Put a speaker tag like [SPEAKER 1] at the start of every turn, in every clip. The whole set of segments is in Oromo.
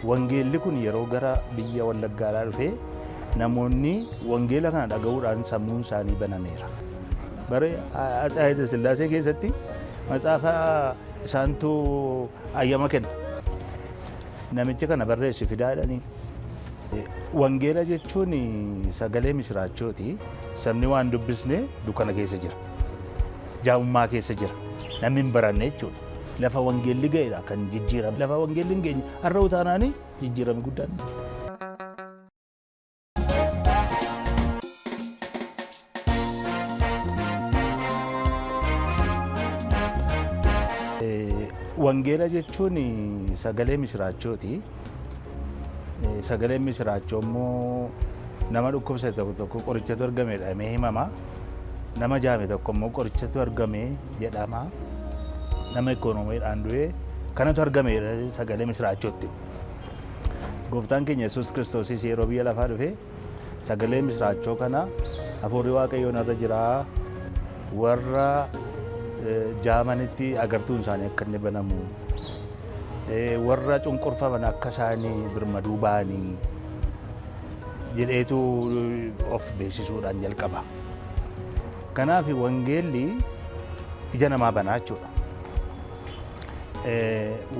[SPEAKER 1] Wangeelli kun yeroo gara biyya Wallaggaa dhufee namoonni wangeela kana dhaga'uudhaan sammuun isaanii banameera. Bara Atsee Haayile Sillaasee keessatti matsaafa isaantu ayyama kenna. Namichi kana barreesse fidaadhanii. Wangeela jechuun sagalee misiraachooti. Sabni waan dubbisne dukkana keessa jira. Jaa'ummaa keessa jira. Namni hin baranne jechuudha. Lafa wangeelli ga'eedha kan jijjiirame. Lafa wangeelli hin geenye har'a utaanaanii jijjiirame guddaan. Wangeela jechuun sagalee misiraachooti. Sagaleen misiraachoo immoo nama dhukkubsate tokko qorichatu argameedha jedhamee himama. Nama jaame tokko immoo qorichatu argame jedhama. Nama ikoonomiidhaan du'e kanatu argameedha sagalee misiraachootti. Gooftaan keenya Yesuus Kiristoosis yeroo biyya lafaa dhufe sagalee misiraachoo kana hafuurri Waaqayyoon irra jira warra jaamanitti agartuun isaanii akka inni banamu warra cunqurfaman akka isaanii birmaduu ba'anii jedheetu of beeksisuudhaan jalqaba. Kanaaf wangeelli ija namaa banaa jechuudha.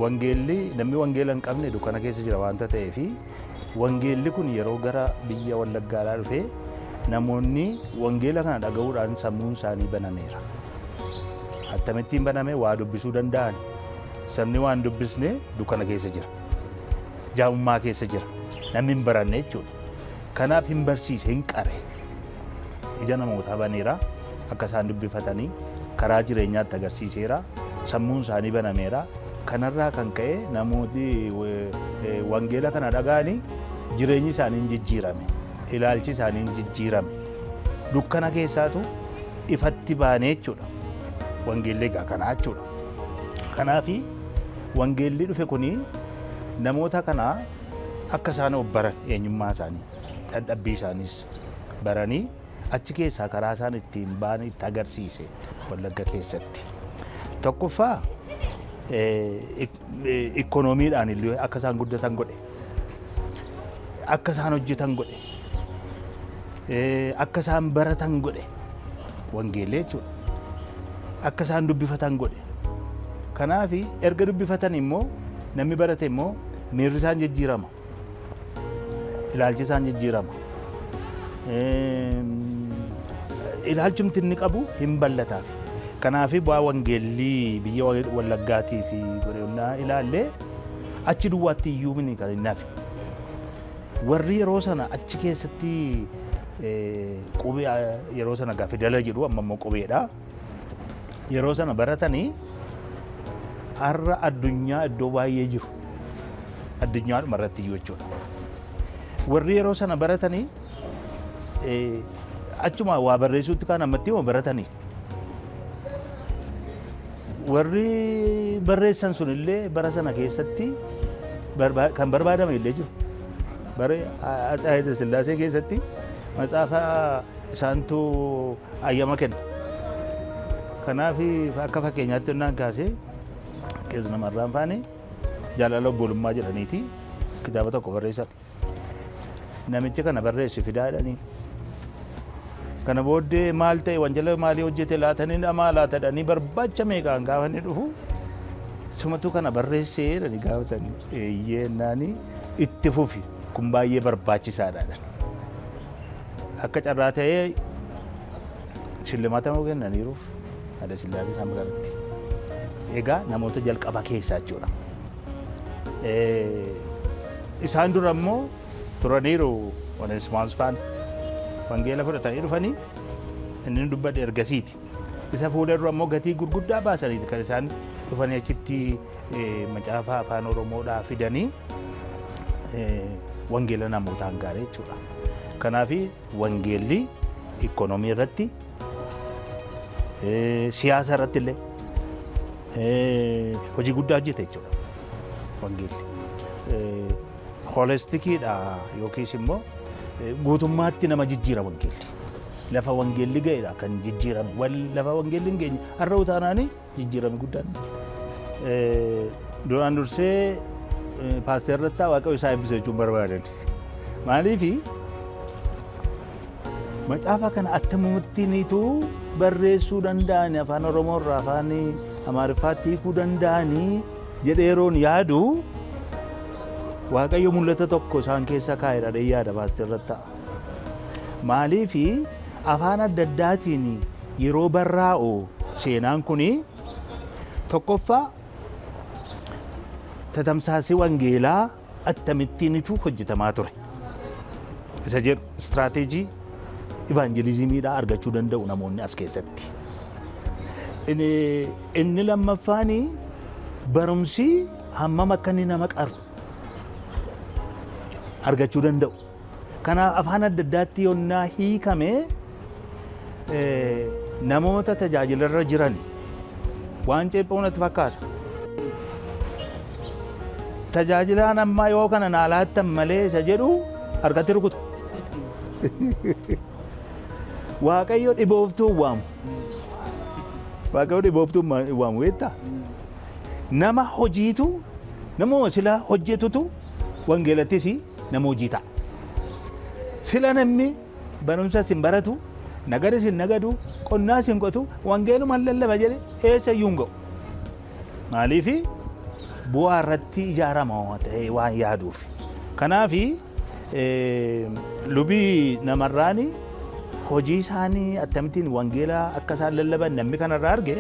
[SPEAKER 1] Wangeelli namni wangeela hin qabne dukkana keessa jira waanta ta'eef wangeelli kun yeroo gara biyya Wallaggaa dhufee namoonni wangeela kana dhaga'uudhaan sammuun isaanii banameera. Akkamittiin baname waa dubbisuu danda'an. Sabni waan dubbisne dukkana keessa jira. Jaa'ummaa keessa jira. Namni hin baranne jechuudha. Kanaaf hin barsiise hin qare. Ija namootaa baneera akka isaan dubbifatanii karaa jireenyaatti agarsiiseera. Sammuun isaanii banameera. Kanarraa kan ka'e namooti wangeela kana dhaga'anii jireenyi isaanii jijjiirame. Ilaalchi isaanii jijjiirame. Dukkana keessaatu ifatti baanee jechuudha. Wangeelli egaa kanaa jechuudha. Kanaaf wangeelli dhufe kuni namoota kana akka isaan of baran eenyummaa isaanii dadhabbii isaaniis baranii achi keessaa karaa isaan ittiin ba'an itti agarsiise Wallagga keessatti. Tokkoffaa ikoonomiidhaan illee akka isaan guddatan godhe, akka isaan hojjetan godhe, akka isaan baratan godhe wangeelli jechuudha. Akka isaan dubbifatan godhe. Kanaaf erga dubbifatan immoo namni barate immoo miirri isaan jijjiirama. Ilaalchi isaan jijjiirama. Ilaalchumti inni qabu hin bal'ataaf. Kanaaf bu'aa wangeellii biyya Wallaggaatii fi godhannaa ilaallee achi duwwaatti iyyuu mini kan hin hafe. Warri yeroo sana achi keessatti qubee yeroo sana gaafa dala jedhu amma immoo qubeedha. Yeroo sana baratanii har'a addunyaa iddoo baay'ee jiru. Addunyaadhuma irratti iyyuu jechuudha. Warri yeroo sana baratanii achuma waa barreessuutti kaan ammatti yoo baratanii. Warri barreessan sun illee bara sana keessatti kan barbaadame illee jiru. Bara Atsee Haayile Sillaasee keessatti matsaafa isaantu ayyama kenna. Kanaaf akka fakkeenyaatti onnaan kaasee qees namarraa hin faane jaalala obbolummaa jedhaniiti kitaaba tokko barreessan. Namichi kana barreesse fidaadhanii. Kana booddee maal ta'e wanjala maalii hojjete laatanii namaa laatadhanii barbaacha meeqaan gaafa inni dhufu sumatu kana barreessee jedhanii gaafatanii eeyyeennanii itti fufi kun baay'ee barbaachisaadha. Akka carraa ta'ee shillimaata kennaniiruuf. Haayile Sillaaseen hamba kanatti. Egaa namoota jalqaba keessaa jechuudha. Isaan dura immoo turaniiru Oneesimoos faan wangeela fudhatanii dhufanii inni dubbadhe ergasiiti. Isa fuula dura immoo gatii gurguddaa baasaniiti kan isaan dhufanii achitti macaafa afaan Oromoodhaa fidanii wangeela namootaan gaarii jechuudha. Kanaaf wangeelli ikoonomii irratti siyaasa irratti illee hojii guddaa hojjete jechuudha wangeelli. Hoolistikiidha yookiis immoo guutummaatti nama jijjiira wangeelli. Lafa wangeelli ga'eedha kan jijjiirame. Lafa wangeelli hin geenye har'a utaanaanii jijjiirame guddaan. Duraan dursee paasterrattaa waaqayyo isaa eebbisa jechuun barbaadan. Maaliifi macaafa kana attamumattiinitu barreessuu danda'ani afaan Oromoo irraa afaan Amaariffaatti hiikuu danda'anii jedhee yeroon yaadu waaqayyo mul'ata tokko isaan keessa kaa'eera yaada paasterrattaa. Maaliifi afaan adda addaatiin yeroo barraa'u seenaan kuni tokkoffaa tatamsaasii wangeelaa attamittiinitu hojjetamaa ture. Isa jedhu istiraateejii ivaanjelizimiidhaa argachuu danda'u namoonni as keessatti. Inni lammaffaan barumsi hammam akka inni nama qaru argachuu danda'u. Kanaaf afaan adda addaatti yonnaa hiikame namoota tajaajilarra jiran waan ceephoon natti fakkaata. Tajaajilaan ammaa yoo kana naa laattan malee isa jedhu harkatti rukutu. Waaqayyo dhibooftuu waamu. Waaqayyo dhibooftuu waamu beektaa? Nama hojiitu nama sila hojjetutu wangeelattis nama hojii ta'a. Sila namni barumsa sin baratu nagada sin nagadu qonnaa sin qotu wangeelumaan lallaba jedhe eessa iyyuu hin ga'u. Maaliifi bu'aa irratti ijaarama ta'e waan yaaduuf. Kanaaf lubii namarraani hojii isaanii akkamittiin wangeelaa akka isaan lallaban namni kanarraa arge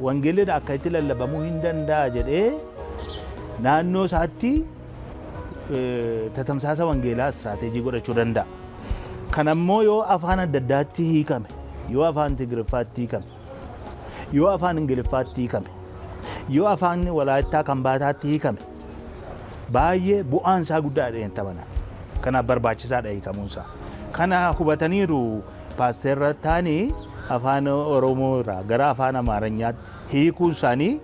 [SPEAKER 1] wangeelli akka itti lallabamuu hin danda'a jedhee naannoo isaatti tatamsaasa wangeelaa istiraateejii godhachuu danda'a. Kanammoo yoo afaan adda addaatti hiikame, yoo afaan Tigiriffaatti hiikame, yoo afaan Ingiliffaatti hiikame, yoo afaan Walaayittaa Kambaataatti hiikame baay'ee bu'aan isaa guddaadha hin tapana. Kanaaf barbaachisaadha hiikamuunsaa. Kana hubataniiru paasterrattaanii afaan Oromoo irraa gara afaan Amaaranyaatti hiikuun isaanii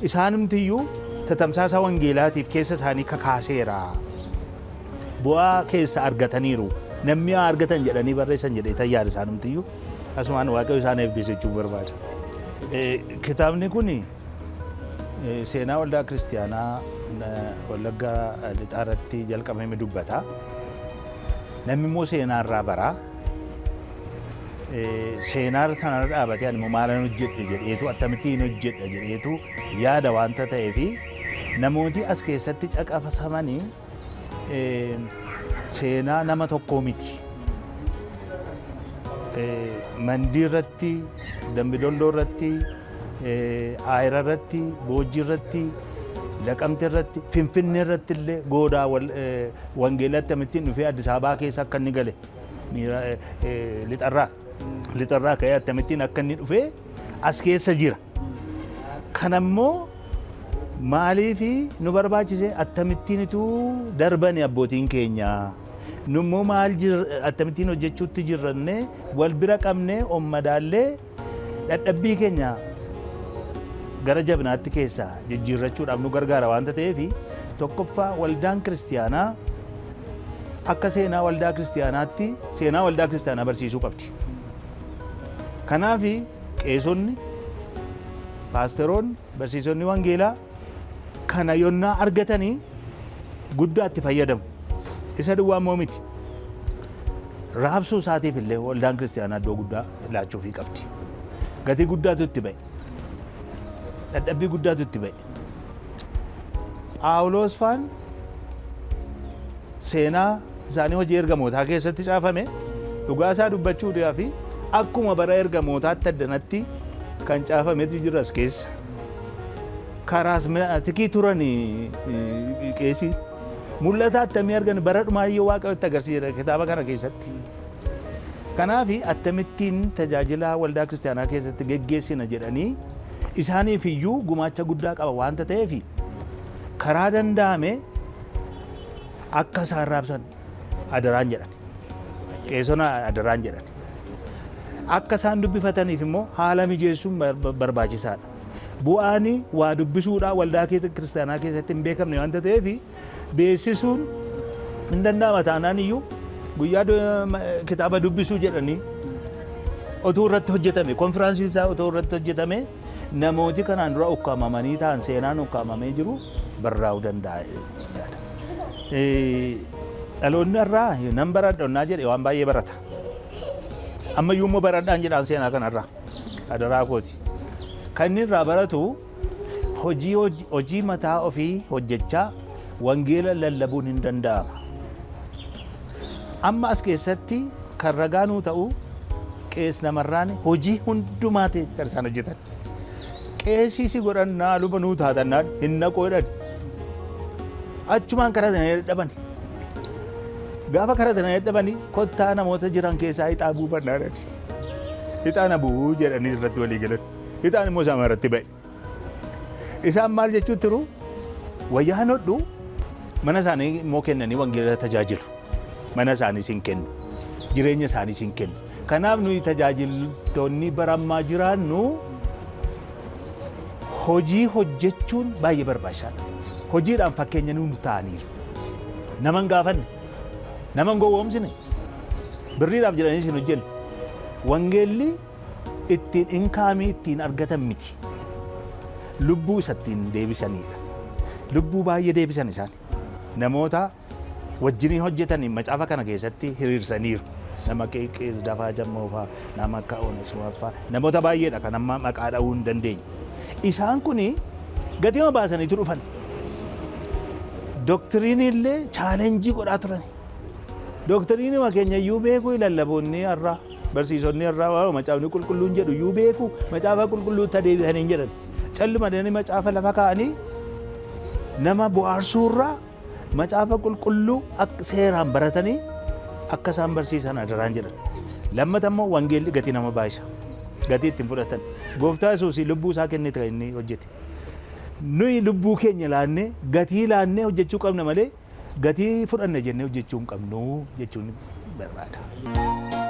[SPEAKER 1] isaanumtiyyuu tatamsaasa wangeelaatiif keessa isaanii kakaaseera. Bu'aa keessa argataniiru. Namni argatan jedhanii barreessan jedhee tayyaadha isaanumtiyyuu. Asumaan waaqayyo isaan eebbisuu barbaada. Kitaabni kun seenaa waldaa kiristiyaanaa Wallaggaa Lixaarratti jalqabame dubbata. Namni immoo seenaa irraa bara. Seenaa sanarra dhaabatee ani maalan hojjedhe jedheetu akkamittiin hojjedha jedheetu yaada waanta ta'eefi namooti as keessatti caqasamanii seenaa nama tokkoo miti. Mandii irratti, Dambidolloo irratti, Aayira irratti, Boojii irratti, Laqamte irratti, Finfinnee irratti illee goodaa wangeelatti akkamittiin dhufee Addis Ababaa keessa akka inni gale lixarraa ka'ee akkamittiin akka inni dhufee as keessa jira. Kanammoo maaliifi nu barbaachise akkamittiinitu darbani abbootiin keenya. Nummoo maal akkamittiin hojjechuutti jirranne wal bira qabne ommadaallee dadhabbii keenya gara jabinaatti keessa jijjiirrachuudhaaf nu gargaara waanta ta'eefi tokkoffaa waldaan kiristiyaanaa akka seenaa waldaa kiristiyaanaatti seenaa waldaa kiristiyaanaa barsiisuu qabdi. Kanaaf qeesonni, paasteroonni, barsiisonni wangeelaa kana yonnaa argatanii guddaatti fayyadamu. Isa duwwaa immoo miti. Raabsuu isaatiif illee waldaan kiristiyaanaa iddoo guddaa laachuufii qabdi. Gatii guddaatu itti ba'e. Dadhabbii guddaatu itti ba'e. Phaawulos faan seenaa isaanii hojii ergamootaa keessatti caafame dhugaa isaa dubbachuudhaaf akkuma bara ergamootaatti addanatti kan caafametu jira as keessa. Karaasmaatikii turan qeesii mul'ata attamii argan bara dhumaayyoo waaqayyotti agarsiisa kitaaba kana keessatti. Kanaaf akkamittiin tajaajila waldaa kiristiyaanaa keessatti geggeessina jedhanii isaaniif iyyuu gumaacha guddaa qaba waanta ta'eef karaa danda'ame akka isaan raabsan adaraan jedhan. Qeesona adaraan jedhan. Akka isaan dubbifataniif immoo haala mijeessuun barbaachisaadha. Bu'aan waa dubbisuudhaan waldaa kiristiyaanaa keessatti hin beekamne waanta ta'eef beeksisuun hin danda'ama taanaan iyyuu guyyaa kitaaba dubbisuu jedhanii otuu irratti hojjetame konfiraansii isaa otuu irratti hojjetame namooti kanaan dura ukkaamamanii ta'an seenaan ukkaamamee jiru barraa'uu danda'a. Dhaloonni irraa nan baradhonnaa jedhe waan baay'ee barata. Ammayyuu immoo baradhaan jedhaan seenaa kanarraa adaraa kooti. Kan inni irraa baratu hojii mataa ofii hojjechaa wangeela lallabuun hin danda'ama. Amma as keessatti kan ragaanuu ta'u qees namarraan hojii hundumaati kan isaan hojjetan. Qeesiisi godhannaa luba nuu taatannaan hin naqoodhan. Achumaan karatanii dadhabani. Gaafa karatanii dadhabani kottaa namoota jiran keessaa ixaa buufannaadhaan. Ixaa na bu'uu jedhanii irratti walii galan. Ixaan immoo isaan irratti ba'e. Isaan maal jechuun tiru wayyaa hodhu mana isaanii immoo kennanii wangeela tajaajilu. Mana isaanii siin kennu. Jireenya isaanii siin kennu. Kanaaf nuyi tajaajiltoonni barammaa jiraannu hojii hojjechuun baay'ee barbaachisaadha. Hojiidhaan fakkeenya nuuf ta'aniiru. Naman gaafanne, naman gowwoomsine, birriidhaaf jedhanii isin hojjennu. Wangeelli ittiin inkaamii ittiin argatan miti. Lubbuu isa ittiin deebisanidha. Lubbuu baay'ee deebisan isaan. Namoota wajjiniin hojjetanii macaafa kana keessatti hiriirsaniiru. Nama Qees Dafaa Jammoo fa'aa, nama akka Oneesimoos fa'aa, namoota baay'eedha kan amma maqaa dha'uu hin dandeenye. Isaan kuni gatii baasaniitu dhufan. Doktiriinii illee chaalenjii godhaa turan. Doktiriinii keenya iyyuu beekuu lallaboonni irraa barsiisonni irraa macaafni qulqulluun jedhu iyyuu beekuu macaafa qulqulluutti adeebisanii jedhan. Callimadanii macaafa lafa kaa'anii nama bohaarsuu irraa macaafa qulqulluu seeraan baratanii akka isaan barsiisan adaraan jedhan. Lammata immoo wangeelli gatii nama baay'isa. Gatii ittiin fudhatan. Gooftaa Yesuus lubbuu isaa kenneeti kan inni hojjete. Nuyi lubbuu keenya laannee gatii laannee hojjechuu qabna malee gatii fudhanne jennee hojjechuu hin qabnu jechuun barbaada.